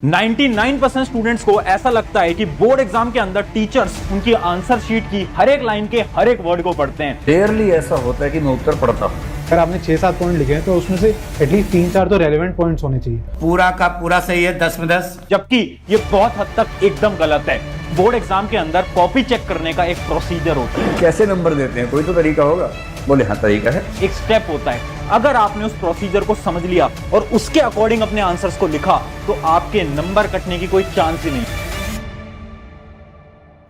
99% students को ऐसा लगता है कि बोर्ड एग्जाम के अंदर टीचर्स उनकी आंसर शीट की हर एक लाइन के हर एक वर्ड को पढ़ते हैं। रेयरली ऐसा होता है कि मैं उत्तर पढ़ता हूँ। अगर आपने 6-7 पॉइंट लिखे हैं तो उसमें से एटलीस्ट 3-4 तो रेलेवेंट पॉइंट्स होने चाहिए। पूरा का पूरा सही है, 10 में 10। जबकि ये बहुत हद तक एकदम गलत है। बोर्ड एग्जाम के अंदर कॉपी चेक करने का एक प्रोसीजर होता है। कैसे नंबर देते हैं, कोई तो तरीका होगा? बोले हाँ तरीका है। एक स्टेप होता है। अगर आपने उस प्रोसीजर को समझ लिया और उसके अकॉर्डिंग अपने आंसर्स को लिखा तो आपके नंबर कटने की कोई चांस ही नहीं।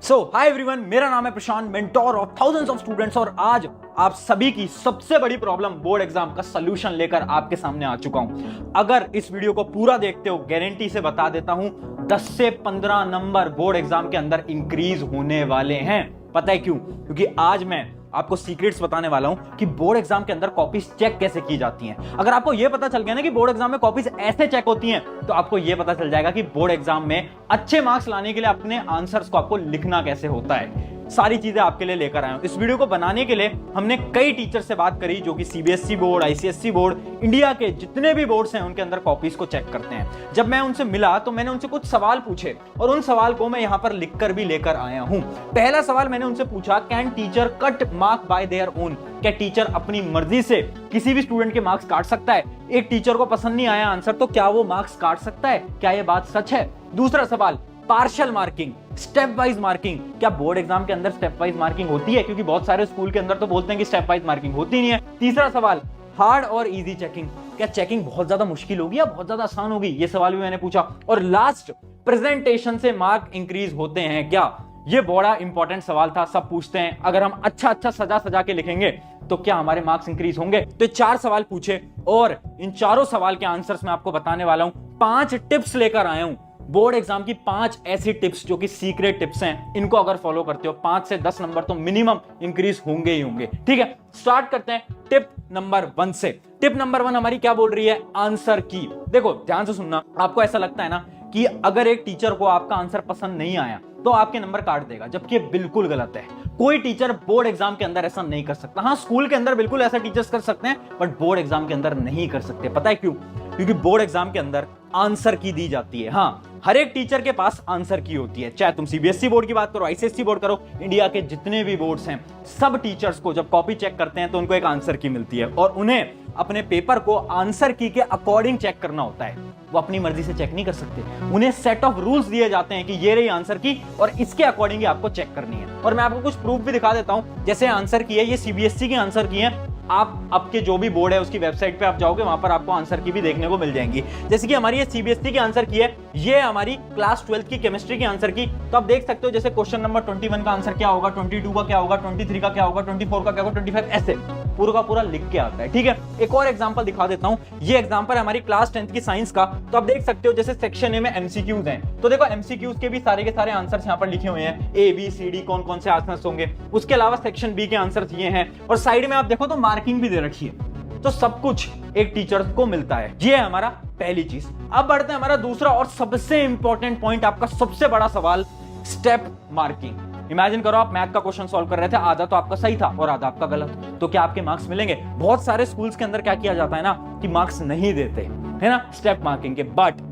सो हाय एवरीवन, मेरा नाम है Prashant, mentor of thousands of students, और आज आप सभी की सबसे बड़ी प्रॉब्लम बोर्ड एग्जाम का सलूशन लेकर आपके सामने आ चुका हूं। अगर इस वीडियो को पूरा देखते हो, गारंटी से बता देता हूं 10 से 15 नंबर बोर्ड एग्जाम के अंदर इंक्रीज होने वाले हैं। पता है क्यों? क्योंकि आज मैं आपको सीक्रेट्स बताने वाला हूं कि बोर्ड एग्जाम के अंदर कॉपीज चेक कैसे की जाती हैं। अगर आपको यह पता चल गया ना कि बोर्ड एग्जाम में कॉपीज ऐसे चेक होती हैं, तो आपको यह पता चल जाएगा कि बोर्ड एग्जाम में अच्छे मार्क्स लाने के लिए अपने आंसर्स को आपको लिखना कैसे होता है। सारी चीजें आपके लिए लेकर आया हूं। इस वीडियो को बनाने के लिए हमने कई टीचर से बात करी जो कि CBSE board, ICSE board, India के जितने भी बोर्ड्स हैं उनके अंदर कॉपीज को चेक करते हैं। जब मैं उनसे मिला तो मैंने उनसे कुछ सवाल पूछे और उन सवाल को मैं यहां पर लिखकर भी लेकर आया हूं। पहला सवाल मैंने उनसे पूछा, can teacher cut mark bye their own? क्या टीचर अपनी मर्जी से किसी भी स्टूडेंट के मार्क्स काट सकता है? एक टीचर को पसंद नहीं आया आंसर तो क्या वो मार्क्स काट सकता है? क्या यह बात सच है? दूसरा सवाल, partial marking, step wise marking. क्या बोर्ड एग्जाम के अंदर स्टेप वाइज मार्किंग होती है? क्योंकि बहुत सारे स्कूल के अंदर तो बोलते हैं कि स्टेप वाइज मार्किंग होती नहीं है। तीसरा सवाल, हार्ड और इजी चेकिंग। क्या चेकिंग बहुत ज्यादा मुश्किल होगी या बहुत ज्यादा आसान होगी? ये सवाल भी मैंने पूछा। और लास्ट, प्रेजेंटेशन से मार्क इंक्रीज होते हैं क्या? ये बड़ा इंपॉर्टेंट सवाल था। सब पूछते हैं अगर हम अच्छा सजा सजा के लिखेंगे तो क्या हमारे मार्क्स इंक्रीज होंगे? तो 4 सवाल पूछे और इन चारों सवाल के आंसर्स मैं आपको बताने वाला हूं। 5 टिप्स लेकर आया हूं। बोर्ड एग्जाम की 5 ऐसी टिप्स जो कि सीक्रेट टिप्स हैं। इनको अगर फॉलो करते हो 5 से 10 नंबर तो मिनिमम इंक्रीज होंगे ही होंगे। ठीक है, स्टार्ट करते हैं टिप नंबर 1 से। टिप नंबर 1 हमारी क्या बोल रही है? आंसर की। देखो ध्यान से सुनना। आपको ऐसा लगता है ना कि अगर एक टीचर को आपका आंसर पसंद नहीं आया तो आपके नंबर काट देगा, जबकि ये बिल्कुल गलत है। कोई टीचर बोर्ड एग्जाम के अंदर ऐसा नहीं कर सकता। हाँ, स्कूल के अंदर बिल्कुल ऐसा टीचर्स कर सकते हैं, बट बोर्ड एग्जाम के अंदर नहीं कर सकते। पता है क्यों? क्योंकि बोर्ड एग्जाम के अंदर आंसर की दी जाती है। हाँ, हर एक टीचर के पास आंसर की होती है। चाहे तुम सीबीएसई बोर्ड की बात करो, आईसीएसई बोर्ड करो, इंडिया के जितने भी बोर्ड्स हैं, सब टीचर्स को जब कॉपी चेक करते हैं तो उनको एक आंसर की मिलती है और उन्हें अपने पेपर को आंसर की के अकॉर्डिंग चेक करना होता है। वो अपनी मर्जी से चेक नहीं कर सकते। उन्हें सेट ऑफ रूल्स दिए जाते हैं कि ये रही आंसर की और इसके अकॉर्डिंग ही आपको चेक करनी है। और मैं आपको कुछ प्रूफ भी दिखा देता हूं। जैसे आंसर की है, ये सीबीएसई की आंसर की है। आप आपके जो भी बोर्ड है उसकी वेबसाइट पे आप जाओगे, वहां पर आपको आंसर की भी देखने को मिल जाएंगी। जैसे कि हमारी ये सीबीएसई की आंसर की है, ये हमारी क्लास 12 की केमिस्ट्री की आंसर की। तो आप देख सकते हो जैसे क्वेश्चन नंबर 21 का आंसर क्या होगा, 22 का क्या होगा, 23 का क्या होगा, 24 का क्या होगा, 25, ऐसे पूरा का पूरा लिख के आता है। ठीक है, एक और एग्जांपल दिखा देता हूं। ये एग्जांपल है हमारी क्लास 10 की साइंस का। तो आप देख सकते हो जैसे सेक्शन ए में एमसीक्यूज हैं, तो देखो एमसीक्यूज के भी सारे आंसर्स यहां पर लिखे हुए हैं। ए बी सी डी कौन कौन से आंसर्स होंगे। उसके अलावा सेक्शन बी के आंसर्स ये हैं और साइड में आप देखो तो मार्किंग भी दे रखी है। तो सब कुछ एक टीचर को मिलता है। ये है हमारा पहली चीज। अब बढ़ते हैं हमारा दूसरा और सबसे इंपॉर्टेंट पॉइंट, आपका सबसे बड़ा सवाल, स्टेप मार्किंग। इमेजिन करो आप मैथ का क्वेश्चन सॉल्व कर रहे थे, आधा तो आपका सही था और आधा आपका गलत, तो क्या आपके मार्क्स मिलेंगे? बहुत सारे स्कूल्स के अंदर क्या किया जाता है ना कि मार्क्स नहीं देते है ना स्टेप मार्किंग के। बट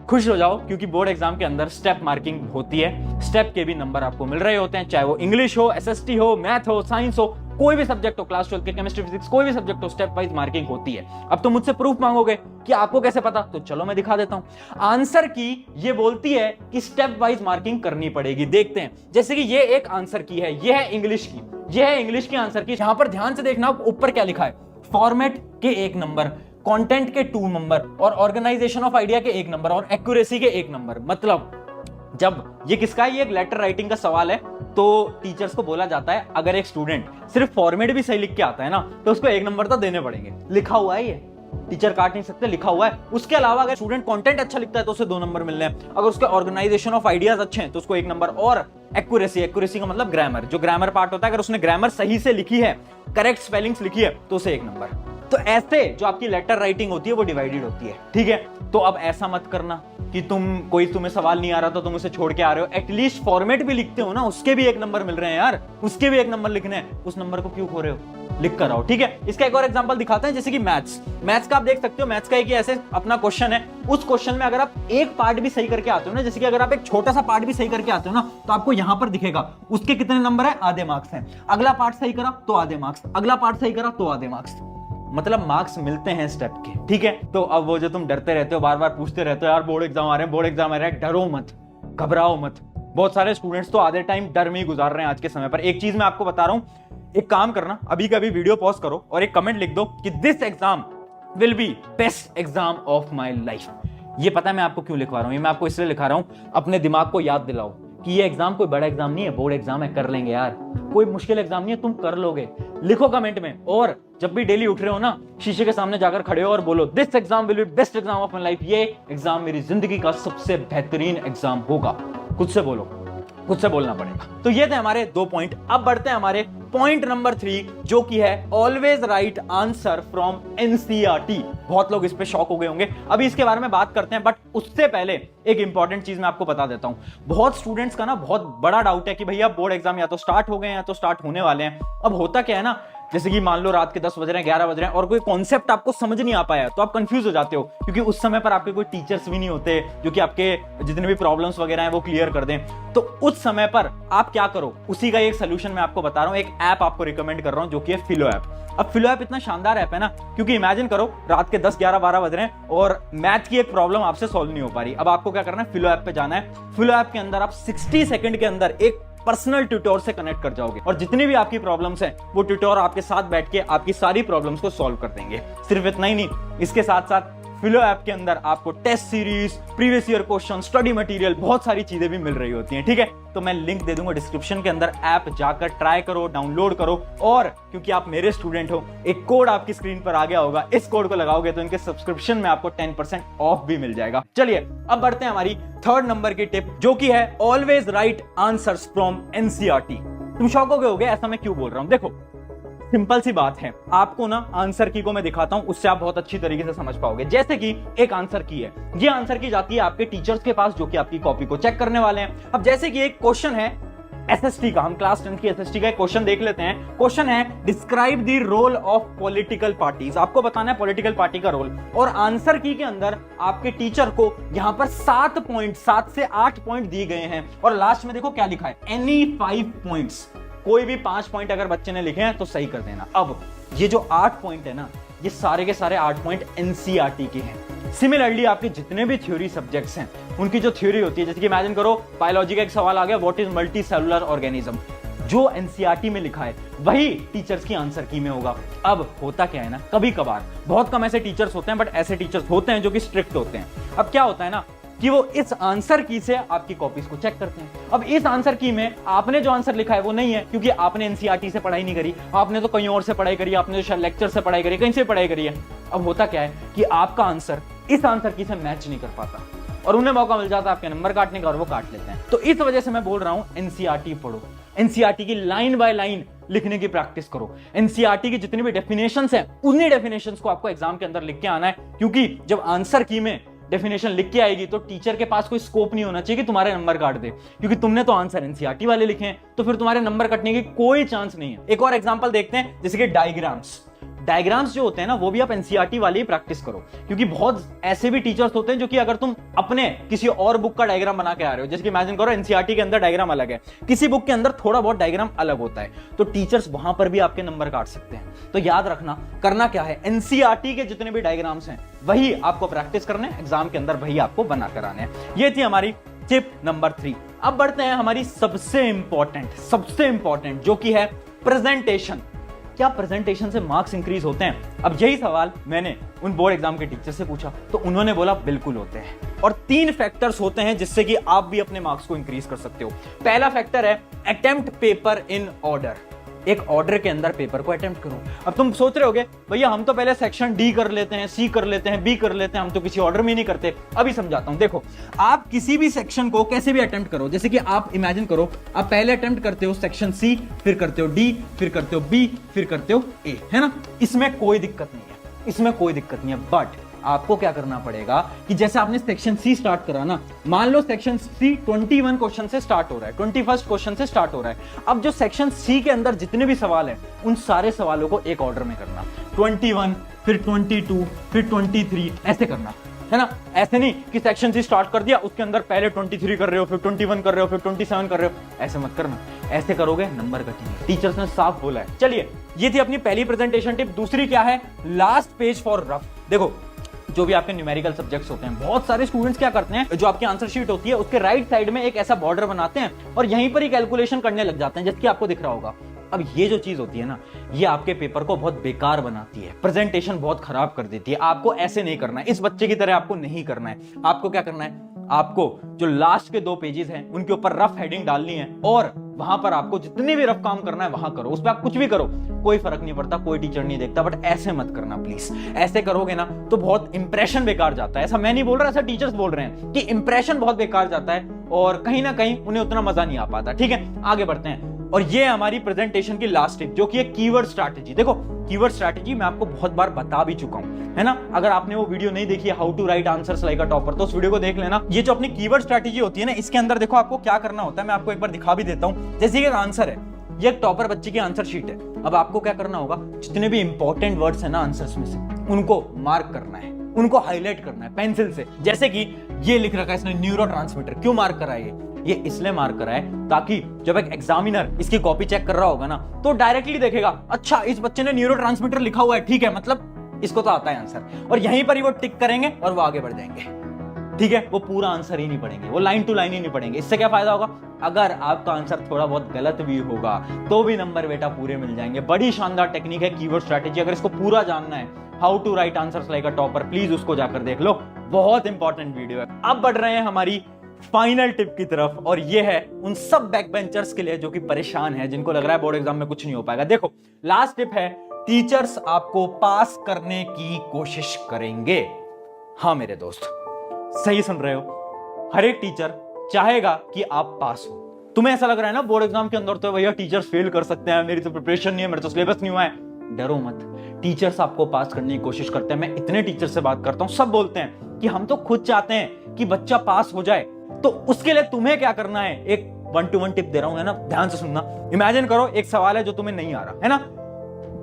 खुश हो जाओ क्योंकि बोर्ड एग्जाम के अंदर स्टेप मार्किंग होती है। स्टेप के भी नंबर आपको मिल रहे होते हैं, चाहे वो इंग्लिश हो, एसएसटी हो, मैथ हो, साइंस हो, कोई भी सब्जेक्ट हो, क्लास 12 के केमिस्ट्री, फिजिक्स, कोई भी सब्जेक्ट हो, स्टेप वाइज मार्किंग होती है। अब तुम मुझसे प्रूफ मांगोगे कि आपको कैसे पता, तो चलो मैं दिखा देता हूं। आंसर की ये बोलती है कि स्टेप वाइज मार्किंग करनी पड़ेगी। देखते हैं, जैसे कि ये एक आंसर की है, ये है इंग्लिश की, ये है इंग्लिश की आंसर की। यहां पर ध्यान से देखना ऊपर क्या लिखा है, फॉर्मेट के 1 नंबर, कंटेंट के 2 नंबर और ऑर्गेनाइजेशन ऑफ आइडिया के 1 नंबर और एक्यूरेसी के 1 नंबर। मतलब जब ये किसका है, ये एक लेटर राइटिंग का सवाल है, तो टीचर्स को बोला जाता है अगर एक स्टूडेंट सिर्फ फॉर्मेट भी सही लिख के आता है ना तो उसको 1 नंबर तो देने पड़ेंगे। लिखा हुआ है, ये टीचर काट नहीं सकते, लिखा हुआ है। उसके अलावा अगर स्टूडेंट कंटेंट अच्छा लिखता है तो उसे 2 नंबर मिलने हैं। अगर उसके ऑर्गेनाइजेशन ऑफ आइडियाज अच्छे हैं तो उसको 1 नंबर। और एक्यूरेसी का मतलब ग्रामर, जो ग्रामर पार्ट होता है, अगर उसने ग्रामर सही से लिखी है, करेक्ट स्पेलिंग्स लिखी है, तो उसे 1 नंबर। तो ऐसे जो आपकी लेटर राइटिंग होती है वो डिवाइडेड होती है। ठीक है, तो अब ऐसा मत करना कि तुम्हें सवाल नहीं आ रहा तो तुम उसे छोड़ के आ रहे हो। एटलीस्ट फॉर्मेट भी लिखते हो ना, उसके भी 1 नंबर मिल रहे हैं यार, उसके भी 1 नंबर लिखने हैं, उस नंबर को क्यों खो रहे हो? लिख कर आओ, ठीक है। इसका एक और एग्जांपल दिखाते हैं, जैसे कि मैथ्स का आप देख सकते हो। मैथ्स का एक ऐसे अपना क्वेश्चन है, उस क्वेश्चन में अगर आप एक पार्ट भी सही करके आते हो ना, जैसे कि अगर आप एक छोटा सा पार्ट भी सही करके आते हो ना, तो आपको यहां पर दिखेगा उसके कितने नंबर है, आधे मार्क्स हैं। अगला पार्ट सही करा तो आधे मार्क्स, अगला पार्ट सही करा तो आधे मार्क्स, मतलब मार्क्स मिलते हैं स्टेप के, ठीक है। तो अब वो जो तुम डरते रहते हो, बार बार पूछते रहते हो यार बोर्ड एग्जाम आ रहे हैं, बोर्ड एग्जाम आ रहे हैं, डरो मत, घबराओ मत। बहुत सारे स्टूडेंट्स तो आधे टाइम डर में ही गुजार रहे हैं आज के समय पर। एक चीज मैं आपको बता रहा हूं, एक काम करना, अभी का भी वीडियो पॉज करो और एक कमेंट लिख दो कि this exam will be best exam of my life. ये पता है मैं आपको क्यों लिखवा रहा हूं, ये मैं आपको इसलिए लिखा रहा हूं, अपने दिमाग को याद दिलाओ कि ये एग्जाम कोई बड़ा एग्जाम नहीं है, बोर्ड एग्जाम है, कर लेंगे यार, कोई मुश्किल एग्जाम नहीं है, तुम कर लोगे। लिखो कमेंट में, और जब भी डेली उठ रहे हो ना, शीशे के सामने जाकर खड़े हो और बोलो this exam will be best exam of my life, ये एग्जाम मेरी जिंदगी का सबसे बेहतरीन एग्जाम होगा। खुद से बोलो, खुद से बोलना पड़ेगा। तो ये थे हमारे 2 पॉइंट। अब बढ़ते हैं हमारे पॉइंट नंबर 3, जो कि है always right answer from NCERT. बहुत लोग इस पे शॉक हो गए होंगे, अभी इसके बारे में बात करते हैं, बट उससे पहले एक इंपॉर्टेंट चीज मैं आपको बता देता हूं। बहुत स्टूडेंट्स का ना बहुत बड़ा डाउट है कि भैया बोर्ड एग्जाम या तो स्टार्ट हो गए हैं या तो स्टार्ट होने वाले हैं। अब होता क्या है ना, जैसे कि मान लो रात के 10 बज रहे हैं, 11 बज रहे हैं और कोई कॉन्सेप्ट आपको समझ नहीं आ पाया, तो आप कंफ्यूज हो जाते हो, क्योंकि उस समय पर आपके कोई टीचर्स भी नहीं होते जो कि आपके जितने भी प्रॉब्लम्स वगैरह हैं वो क्लियर कर दें। तो उस समय पर आप क्या करो, उसी का एक सोल्यूशन मैं आपको बता रहा हूं, एक ऐप आपको रिकमेंड कर रहा हूं जो कि है फिलो ऐप। अब फिलो ऐप इतना शानदार ऐप है ना, क्योंकि इमेजिन करो रात के 10, 11, 12 बज रहे हैं और मैथ की एक प्रॉब्लम आपसे सॉल्व नहीं हो पा रही। अब आपको क्या करना है, फिलो ऐप पे जाना है। फिलो ऐप के अंदर आप 60 सेकंड के अंदर एक पर्सनल ट्यूटर से कनेक्ट कर जाओगे और जितनी भी आपकी प्रॉब्लम्स हैं वो ट्यूटर आपके साथ बैठ के आपकी सारी प्रॉब्लम्स को सॉल्व कर देंगे। सिर्फ इतना ही नहीं, इसके साथ साथ फिलो ऐप के अंदर आपको test series, previous year question, study material, बहुत सारी चीजें भी मिल रही होती हैं, ठीक है। तो मैं लिंक दे दूंगा डिस्क्रिप्शन के अंदर, ऐप जाकर ट्राई करो, डाउनलोड करो, और क्योंकि आप मेरे स्टूडेंट हो, एक कोड आपकी स्क्रीन पर आ गया होगा, इस कोड को लगाओगे तो इनके सब्सक्रिप्शन में आपको 10% ऑफ भी मिल जाएगा। चलिए अब बढ़ते हैं हमारी 3rd नंबर की टिप, जो कि है always right answers from NCERT. तुम शॉक हो गए होगे ऐसा मैं क्यों बोल रहा हूं। देखो सिंपल सी बात है, आपको ना आंसर की को मैं दिखाता हूं, उससे आप बहुत अच्छी तरीके से समझ पाओगे। जैसे कि एक आंसर की है, ये आंसर की जाती है आपके टीचर्स के पास जो कि आपकी कॉपी को चेक करने वाले हैं। अब जैसे कि एक क्वेश्चन है एसएसटी का, हम क्लास 10 की एसएसटी का एक क्वेश्चन देख लेते हैं। क्वेश्चन है describe the role of political parties. आपको बताना है पॉलिटिकल पार्टी का रोल, और आंसर की के अंदर आपके टीचर को यहां पर 7 से 8 पॉइंट दिए गए हैं, और लास्ट में देखो क्या लिखा है, एनी 5 पॉइंट्स। कोई भी 5 पॉइंट अगर बच्चे ने लिखे हैं तो सही कर देना। अब ये जो 8 पॉइंट है ना, ये सारे के सारे 8 पॉइंट एनसीईआरटी के हैं। सिमिलरली आपके जितने भी थ्योरी सब्जेक्ट्स हैं उनकी जो थ्योरी होती है, जैसे कि इमेजिन करो बायोलॉजी का एक सवाल आ गया, what is multi cellular organism, जो एनसीईआरटी में लिखा है वही टीचर्स की आंसर की में होगा। अब होता क्या है ना, कभी कभार बहुत कम ऐसे टीचर्स होते हैं, बट ऐसे टीचर्स होते हैं जो कि स्ट्रिक्ट होते हैं। अब क्या होता है ना कि वो इस आंसर की से आपकी कॉपीज को चेक करते हैं। अब इस आंसर की में आपने जो आंसर लिखा है वो नहीं है, क्योंकि आपने एनसीईआरटी से पढ़ाई नहीं करी, आपने तो कहीं और से पढ़ाई करी, आपने तो लेक्चर से पढ़ाई करी, कहीं से पढ़ाई करी है। अब होता क्या है कि आपका आंसर इस आंसर की से मैच नहीं कर पाता, और उन्हें मौका मिल जाता है आपके नंबर काटने का, और वो काट लेते हैं। तो इस वजह से मैं बोल रहा हूं एनसीईआरटी पढ़ो, एनसीईआरटी की लाइन बाय लाइन लिखने की प्रैक्टिस करो। एनसीईआरटी की जितनी भी डेफिनेशंस हैं उन्हीं डेफिनेशंस को आपको एग्जाम के अंदर लिख के आना है, क्योंकि जब आंसर की में डेफिनेशन लिख के आएगी तो टीचर के पास कोई स्कोप नहीं होना चाहिए कि तुम्हारे नंबर काट दे, क्योंकि तुमने तो आंसर एनसीईआरटी वाले लिखे हैं, तो फिर तुम्हारे नंबर कटने की कोई चांस नहीं है। एक और एग्जांपल देखते हैं, जैसे कि डायग्राम्स जो होते हैं ना, वो भी आप एनसीईआरटी वाले ही प्रैक्टिस करो, क्योंकि बहुत ऐसे भी टीचर्स होते हैं जो कि अगर तुम अपने किसी और बुक का डायग्राम बना के आ रहे हो, जैसे कि इमेजिन करो एनसीईआरटी के अंदर डायग्राम अलग है, किसी बुक के अंदर थोड़ा बहुत डायग्राम अलग होता है, तो टीचर्स वहां पर भी आपके नंबर काट सकते हैं। तो याद रखना, करना क्या है, एनसीईआरटी के जितने भी डायग्राम्स हैं वही आपको प्रैक्टिस करने, एग्जाम के अंदर वही आपको बना कर आने। ये थी हमारी टिप नंबर 3। अब बढ़ते हैं हमारी सबसे इंपॉर्टेंट जो कि है प्रेजेंटेशन। क्या प्रेजेंटेशन से मार्क्स इंक्रीज होते हैं? अब यही सवाल मैंने उन बोर्ड एग्जाम के टीचर से पूछा, तो उन्होंने बोला बिल्कुल होते हैं, और 3 फैक्टर्स होते हैं जिससे कि आप भी अपने मार्क्स को इंक्रीज कर सकते हो। पहला फैक्टर है अटेम्प्ट पेपर इन ऑर्डर, एक ऑर्डर के अंदर पेपर को अटेम्प्ट करो। अब तुम सोच रहे होगे भैया हम तो पहले सेक्शन डी कर लेते हैं, सी कर लेते हैं, बी कर लेते हैं, हम तो किसी ऑर्डर में नहीं करते। अभी समझाता हूं, देखो आप किसी भी सेक्शन को कैसे भी अटेम्प्ट करो, जैसे कि आप इमेजिन करो आप पहले अटेम्प्ट करते हो सेक्शन सी, फिर करते हो डी, फिर करते हो बी, फिर करते हो ए, है ना, इसमें कोई दिक्कत नहीं है, बट आपको क्या करना पड़ेगा कि जैसे आपने सेक्शन सी स्टार्ट करा ना, मान लो सेक्शन सी 21 क्वेश्चन से स्टार्ट हो रहा है, 21st क्वेश्चन से स्टार्ट हो रहा है। अब जो सेक्शन सी के अंदर जितने भी सवाल हैं उन सारे सवालों को एक ऑर्डर में करना, 21 फिर 22 फिर 23 ऐसे करना, है ना। ऐसे नहीं कि सेक्शन सी स्टार्ट कर दिया उसके अंदर पहले 23 कर रहे हो फिर 21 कर रहे हो फिर 27 कर रहे हो, ऐसे मत करना। ऐसे करोगे नंबर कटेंगे, टीचर्स ने साफ बोला है। चलिए, ये थी अपनी पहली प्रेजेंटेशन टिप। दूसरी क्या है, लास्ट पेज फॉर रफ। देखो, जो भी आपके न्यूमेरिकल सब्जेक्ट्स होते हैं, बहुत सारे स्टूडेंट्स क्या करते हैं, जो आपकी आंसर शीट होती है उसके राइट साइड में एक ऐसा बॉर्डर बनाते हैं और यहीं पर ही कैलकुलेशन करने लग जाते हैं, जैसे कि आपको दिख रहा होगा। अब ये जो चीज होती है ना, ये आपके पेपर को बहुत बेकार बनाती है, प्रेजेंटेशन बहुत खराब कर देती है। आपको ऐसे नहीं करना है, इस बच्चे की तरह आपको नहीं करना है। आपको क्या करना है, आपको जो लास्ट के 2 पेजेस हैं उनके ऊपर रफ हेडिंग डालनी है और वहां पर आपको जितने भी रफ काम करना है वहां करो। उस पर आप कुछ भी करो, कोई फर्क नहीं पड़ता, कोई टीचर नहीं देखता, बट ऐसे मत करना प्लीज। ऐसे करोगे ना तो बहुत इंप्रेशन बेकार जाता है। ऐसा मैं नहीं बोल रहा, ऐसा टीचर्स बोल रहे हैं कि इंप्रेशन बहुत बेकार जाता है और कहीं ना कहीं उन्हें उतना मजा नहीं आ पाता। ठीक है, आगे बढ़ते हैं। और ये हमारी प्रेजेंटेशन की लास्ट टिप, जो कि है कीवर्ड स्ट्रैटेजी। देखो, कीवर्ड स्ट्रैटेजी मैं आपको बहुत बार बता भी चुका हूं, है ना। अगर आपने वो वीडियो नहीं देखी है, how to write answers like a topper, तो उस वीडियो को देख लेना। ये जो अपनी कीवर्ड स्ट्रैटेजी होती है ना, इसके अंदर देखो आपको क्या करना होता है, मैं आपको एक बार दिखा भी देता हूं। जैसे कि एक आंसर है, ये एक टॉपर बच्चे की आंसर शीट है। अब आपको क्या करना होगा, जितने भी इंपॉर्टेंट वर्ड्स है ना आंसर्स में से, उनको मार्क करना है, उनको हाईलाइट करना है पेंसिल से। जैसे कि ये लिख रखा है इसने न्यूरोट्रांसमीटर, क्यों मार्क करा है ये इसलिए मार्क करा है ताकि जब एक एग्जामिनर इसकी कॉपी चेक कर रहा होगा ना, तो डायरेक्टली देखेगा, अच्छा इस बच्चे ने न्यूरोट्रांसमीटर लिखा हुआ है, ठीक है, मतलब इसको तो आता है आंसर। और यहीं पर ही वो टिक करेंगे और वो आगे बढ़ जाएंगे। ठीक है, वो पूरा आंसर ही नहीं पढ़ेंगे, वो लाइन टू लाइन ही नहीं पढ़ेंगे। इससे क्या फायदा होगा, अगर आपका आंसर थोड़ा बहुत गलत भी होगा तो भी नंबर बेटा पूरे मिल जाएंगे। बड़ी शानदार टेक्निक है कीवर्ड स्ट्रैटेजी। अगर इसको पूरा जानना है, how to write answers like a topper, please उसको जाकर देख लो, बहुत इंपॉर्टेंट वीडियो है। अब बढ़ रहे हैं हमारी फाइनल टिप की तरफ, और ये है उन सब बैक बेंचर्स के लिए जो कि परेशान है, जिनको लग रहा है बोर्ड एग्जाम में कुछ नहीं हो पाएगा। देखो, लास्ट टिप है, टीचर्स आपको पास करने की कोशिश करेंगे। हाँ मेरे दोस्त, सही सुन रहे हो, हर एक टीचर चाहेगा कि आप पास हो। तुम्हें ऐसा लग रहा है ना बोर्ड एग्जाम के अंदर तो भैया टीचर्स फेल कर सकते हैं, मेरी तो प्रिपरेशन नहीं है, मेरा तो सिलेबस नहीं हुआ है। डरो मत, टीचर्स आपको पास करने की कोशिश करते हैं। मैं इतने टीचर से बात करता हूं, सब बोलते हैं कि हम तो खुद चाहते हैं कि बच्चा पास हो जाए। तो उसके लिए तुम्हें क्या करना है, एक 1-to-1 टिप दे रहा हूं, है ना, ध्यान से सुनना। इमेजिन करो एक सवाल है जो तुम्हें नहीं आ रहा है ना,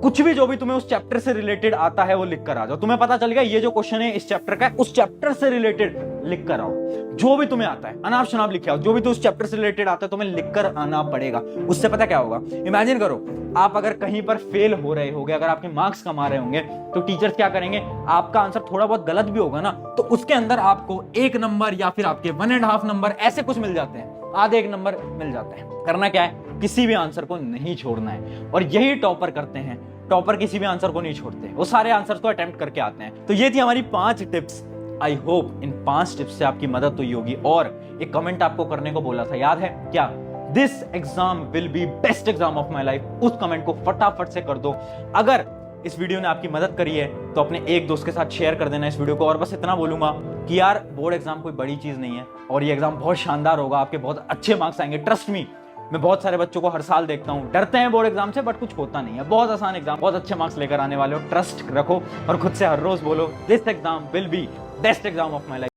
कुछ भी जो भी तुम्हें उस चैप्टर से रिलेटेड आता है वो लिख कर आ जाओ। तुम्हें पता चल गया ये जो क्वेश्चन है इस चैप्टर का है, उस चैप्टर से रिलेटेड लिख कर आओ। जो भी तुम्हें आता है अनाप शनाप लिखे आओ, जो भी तो उस चैप्टर से रिलेटेड आता है तुम्हें लिख कर आना पड़ेगा। उससे पता क्या होगा, इमेजिन करो आप अगर कहीं पर फेल हो रहे होगे, अगर आपके मार्क्स कम आ रहे होंगे, तो टीचर्स क्या करेंगे, आपका आंसर थोड़ा बहुत गलत भी होगा ना, तो उसके अंदर आपको 1 नंबर या फिर आपके 1.5 नंबर ऐसे कुछ मिल जाते हैं, आधे 1 नंबर मिल जाते हैं। करना क्या है, किसी भी आंसर को नहीं छोड़ना है, और यही टॉपर करते हैं। टॉपर किसी भी आंसर को नहीं छोड़ते, वो सारे आंसर को अटेम्प्ट करके आते हैं। तो ये थी हमारी 5 tips. I hope in 5 tips से आपकी मदद हुई होगी। और एक कमेंट आपको करने को बोला था, याद है क्या, this exam will be best exam of my life. उस कमेंट को फटाफट से कर दो। अगर इस वीडियो ने आपकी मदद करी है तो अपने एक दोस्त के साथ शेयर कर देना इस वीडियो को। और बस इतना बोलूंगा कि यार बोर्ड एग्जाम कोई बड़ी चीज नहीं है, और ये एग्जाम बहुत शानदार होगा, आपके बहुत अच्छे मार्क्स आएंगे, ट्रस्ट मी। मैं बहुत सारे बच्चों को हर साल देखता हूं, डरते हैं बोर्ड एग्जाम से, बट कुछ होता नहीं है, बहुत आसान एग्जाम, बहुत अच्छे मार्क्स लेकर आने वाले हो। ट्रस्ट रखो और खुद से हर रोज बोलो, this exam will be best exam of my life.